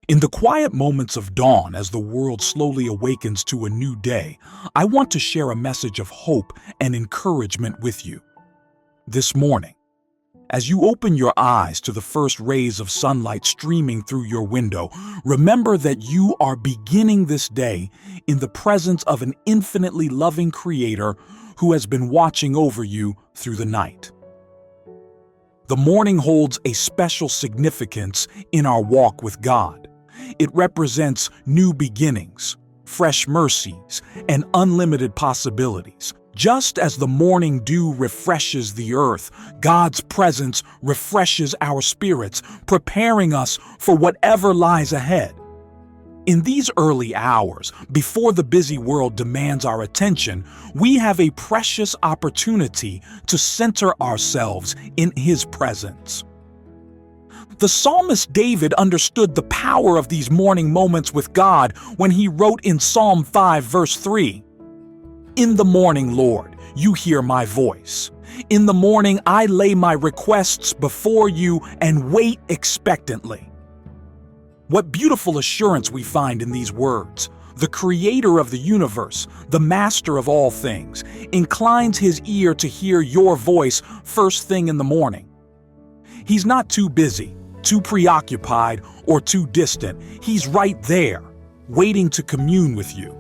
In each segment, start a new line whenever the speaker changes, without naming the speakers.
In the quiet moments of dawn, as the world slowly awakens to a new day, I want to share a message of hope and encouragement with you. This morning, as you open your eyes to the first rays of sunlight streaming through your window, remember that you are beginning this day in the presence of an infinitely loving Creator who has been watching over you through the night. The morning holds a special significance in our walk with God. It represents new beginnings, fresh mercies, and unlimited possibilities. Just as the morning dew refreshes the earth, God's presence refreshes our spirits, preparing us for whatever lies ahead. In these early hours, before the busy world demands our attention, we have a precious opportunity to center ourselves in His presence. The psalmist David understood the power of these morning moments with God when he wrote in Psalm 5, verse 3, "In the morning, Lord, you hear my voice. In the morning I lay my requests before you and wait expectantly." What beautiful assurance we find in these words. The Creator of the universe, the Master of all things, inclines His ear to hear your voice first thing in the morning. He's not too busy, too preoccupied, or too distant. He's right there, waiting to commune with you.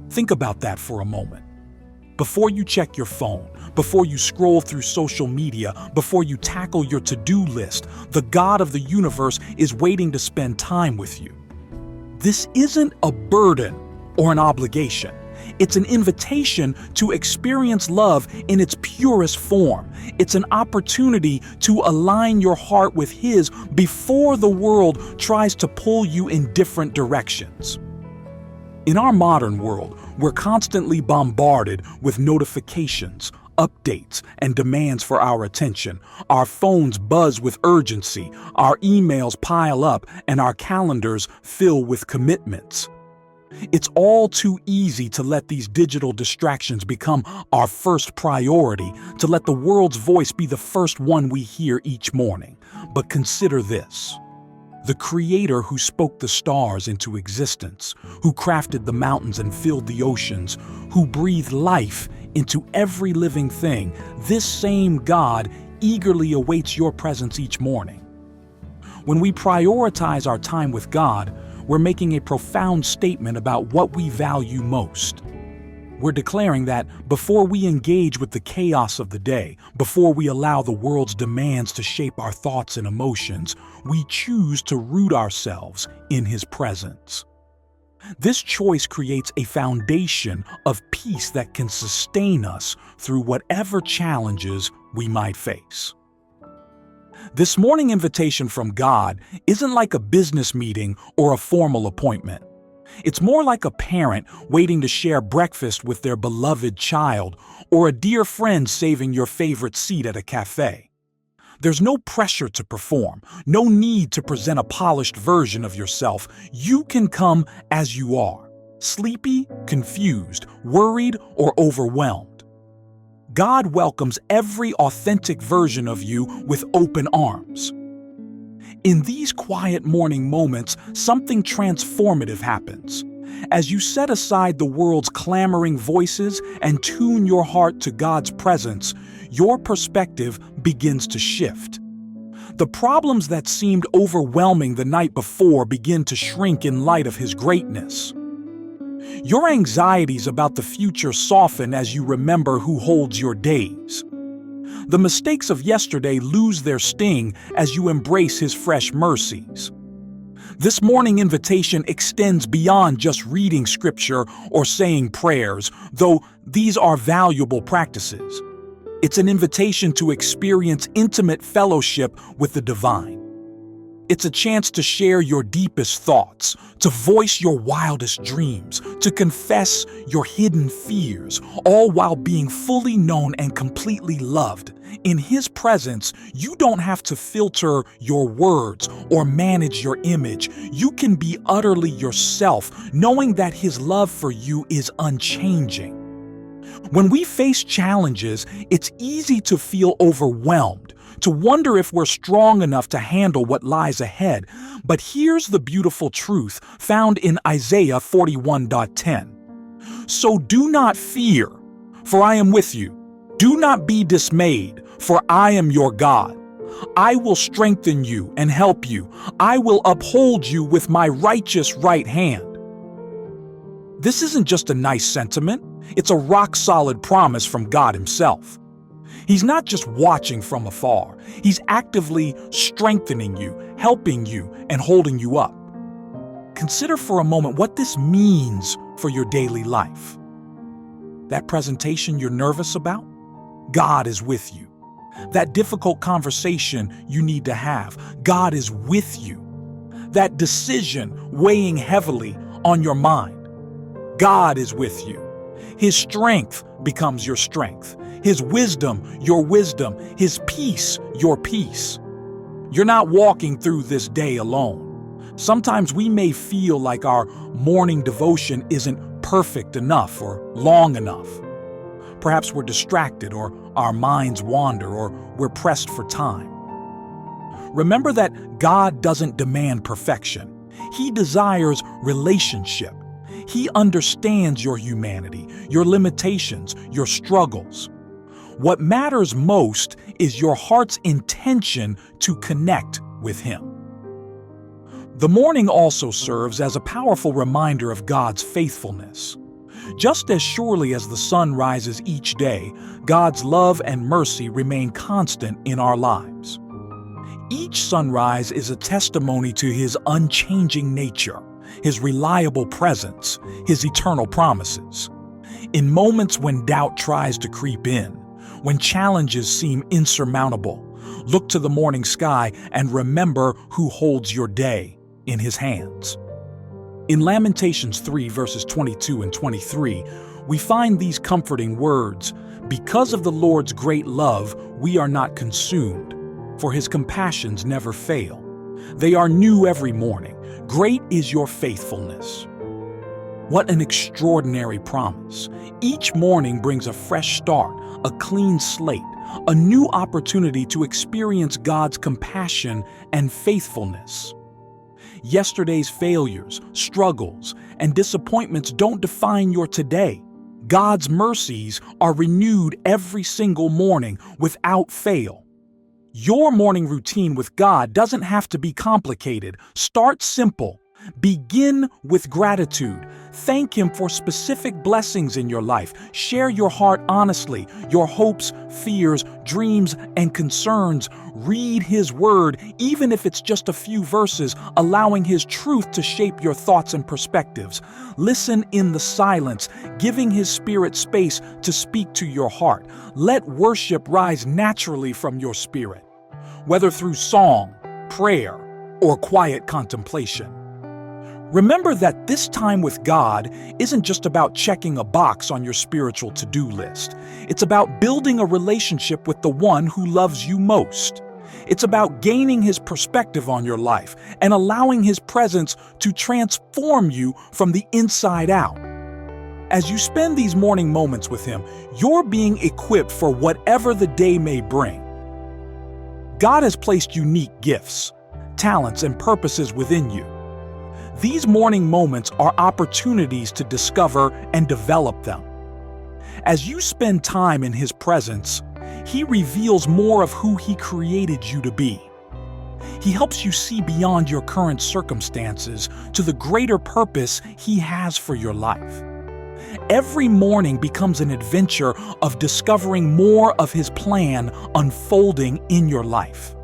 Think about that for a moment. Before you check your phone, before you scroll through social media, before you tackle your to-do list, the God of the universe is waiting to spend time with you. This isn't a burden or an obligation. It's an invitation to experience love in its purest form. It's an opportunity to align your heart with His before the world tries to pull you in different directions. In our modern world, we're constantly bombarded with notifications, updates, and demands for our attention. Our phones buzz with urgency, our emails pile up, and our calendars fill with commitments. It's all too easy to let these digital distractions become our first priority, to let the world's voice be the first one we hear each morning. But consider this. The Creator who spoke the stars into existence, who crafted the mountains and filled the oceans, who breathed life into every living thing, this same God eagerly awaits your presence each morning. When we prioritize our time with God, we're making a profound statement about what we value most. We're declaring that before we engage with the chaos of the day, before we allow the world's demands to shape our thoughts and emotions, we choose to root ourselves in His presence. This choice creates a foundation of peace that can sustain us through whatever challenges we might face. This morning invitation from God isn't like a business meeting or a formal appointment. It's more like a parent waiting to share breakfast with their beloved child, or a dear friend saving your favorite seat at a cafe. There's no pressure to perform, no need to present a polished version of yourself. You can come as you are, sleepy, confused, worried, or overwhelmed. God welcomes every authentic version of you with open arms. In these quiet morning moments, something transformative happens. As you set aside the world's clamoring voices and tune your heart to God's presence, your perspective begins to shift. The problems that seemed overwhelming the night before begin to shrink in light of His greatness. Your anxieties about the future soften as you remember who holds your days. The mistakes of yesterday lose their sting as you embrace His fresh mercies. This morning invitation extends beyond just reading scripture or saying prayers, though these are valuable practices. It's an invitation to experience intimate fellowship with the divine. It's a chance to share your deepest thoughts, to voice your wildest dreams, to confess your hidden fears, all while being fully known and completely loved. In His presence, you don't have to filter your words or manage your image. You can be utterly yourself, knowing that His love for you is unchanging. When we face challenges, it's easy to feel overwhelmed, to wonder if we're strong enough to handle what lies ahead. But here's the beautiful truth found in Isaiah 41:10. So do not fear, for I am with you. Do not be dismayed, for I am your God. I will strengthen you and help you. I will uphold you with my righteous right hand. This isn't just a nice sentiment, it's a rock-solid promise from God Himself. He's not just watching from afar, He's actively strengthening you, helping you, and holding you up. Consider for a moment what this means for your daily life. That presentation you're nervous about? God is with you. That difficult conversation you need to have, God is with you. That decision weighing heavily on your mind, God is with you. His strength becomes your strength. His wisdom, your wisdom. His peace, your peace. You're not walking through this day alone. Sometimes we may feel like our morning devotion isn't perfect enough or long enough. Perhaps we're distracted, or our minds wander, or we're pressed for time. Remember that God doesn't demand perfection. He desires relationship. He understands your humanity, your limitations, your struggles. What matters most is your heart's intention to connect with Him. The morning also serves as a powerful reminder of God's faithfulness. Just as surely as the sun rises each day, God's love and mercy remain constant in our lives. Each sunrise is a testimony to His unchanging nature, His reliable presence, His eternal promises. In moments when doubt tries to creep in, when challenges seem insurmountable, look to the morning sky and remember who holds your day in His hands. In Lamentations 3, verses 22 and 23, we find these comforting words, "Because of the Lord's great love, we are not consumed, for His compassions never fail. They are new every morning. Great is your faithfulness." What an extraordinary promise. Each morning brings a fresh start, a clean slate, a new opportunity to experience God's compassion and faithfulness. Yesterday's failures, struggles, and disappointments don't define your today. God's mercies are renewed every single morning without fail. Your morning routine with God doesn't have to be complicated. Start simple. Begin with gratitude. Thank Him for specific blessings in your life. Share your heart honestly, your hopes, fears, dreams, and concerns. Read His Word, even if it's just a few verses, allowing His truth to shape your thoughts and perspectives. Listen in the silence, giving His Spirit space to speak to your heart. Let worship rise naturally from your spirit, whether through song, prayer, or quiet contemplation. Remember that this time with God isn't just about checking a box on your spiritual to-do list. It's about building a relationship with the one who loves you most. It's about gaining His perspective on your life and allowing His presence to transform you from the inside out. As you spend these morning moments with Him, you're being equipped for whatever the day may bring. God has placed unique gifts, talents, and purposes within you. These morning moments are opportunities to discover and develop them. As you spend time in His presence, He reveals more of who He created you to be. He helps you see beyond your current circumstances to the greater purpose He has for your life. Every morning becomes an adventure of discovering more of His plan unfolding in your life.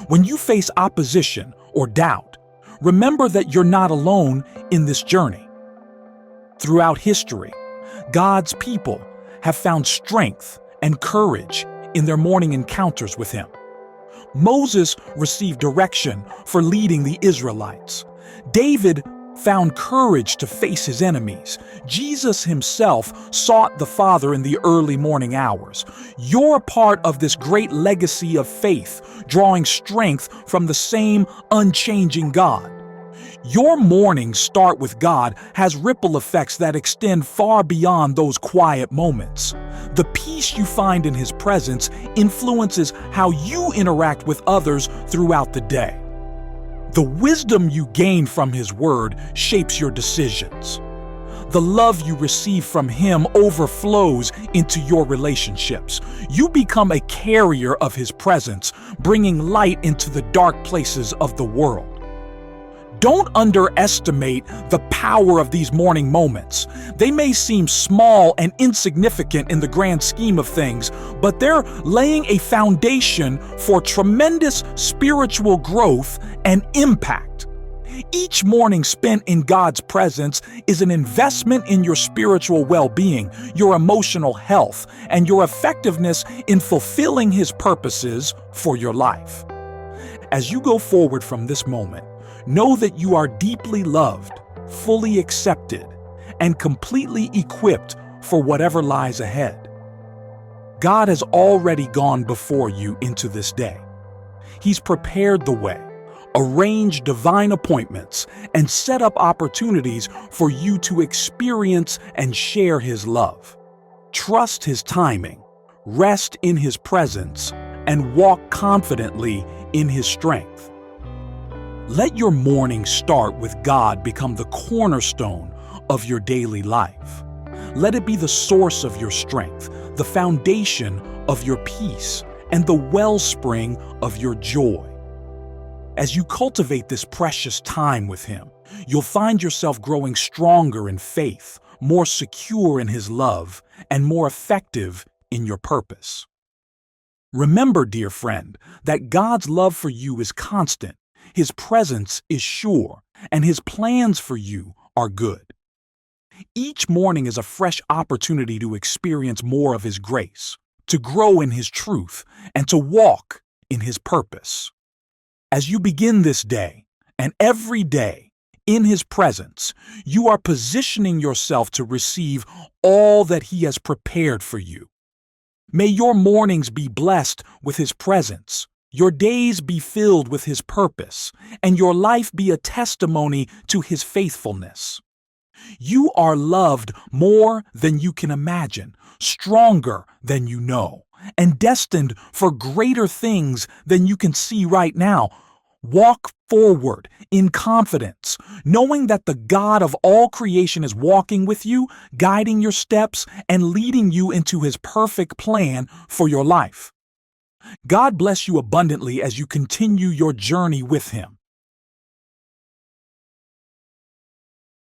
When you face opposition or doubt, remember that you're not alone in this journey. Throughout history, God's people have found strength and courage in their morning encounters with Him. Moses received direction for leading the Israelites. David found courage to face his enemies. Jesus Himself sought the Father in the early morning hours. You're a part of this great legacy of faith, drawing strength from the same unchanging God. Your mornings start with God has ripple effects that extend far beyond those quiet moments. The peace you find in His presence influences how you interact with others throughout the day. The wisdom you gain from His Word shapes your decisions. The love you receive from Him overflows into your relationships. You become a carrier of His presence, bringing light into the dark places of the world. Don't underestimate the power of these morning moments. They may seem small and insignificant in the grand scheme of things, but they're laying a foundation for tremendous spiritual growth and impact. Each morning spent in God's presence is an investment in your spiritual well-being, your emotional health, and your effectiveness in fulfilling His purposes for your life. As you go forward from this moment, know that you are deeply loved, fully accepted, and completely equipped for whatever lies ahead. God has already gone before you into this day. He's prepared the way, arranged divine appointments, and set up opportunities for you to experience and share His love. Trust His timing, rest in His presence, and walk confidently in His strength. Let your morning start with God become the cornerstone of your daily life. Let it be the source of your strength, the foundation of your peace, and the wellspring of your joy. As you cultivate this precious time with Him, you'll find yourself growing stronger in faith, more secure in His love, and more effective in your purpose. Remember, dear friend, that God's love for you is constant. His presence is sure, and His plans for you are good. Each morning is a fresh opportunity to experience more of His grace, to grow in His truth, and to walk in His purpose. As you begin this day, and every day, in His presence, you are positioning yourself to receive all that He has prepared for you. May your mornings be blessed with His presence, your days be filled with His purpose, and your life be a testimony to His faithfulness. You are loved more than you can imagine, stronger than you know, and destined for greater things than you can see right now. Walk forward in confidence, knowing that the God of all creation is walking with you, guiding your steps, and leading you into His perfect plan for your life. God bless you abundantly as you continue your journey with Him.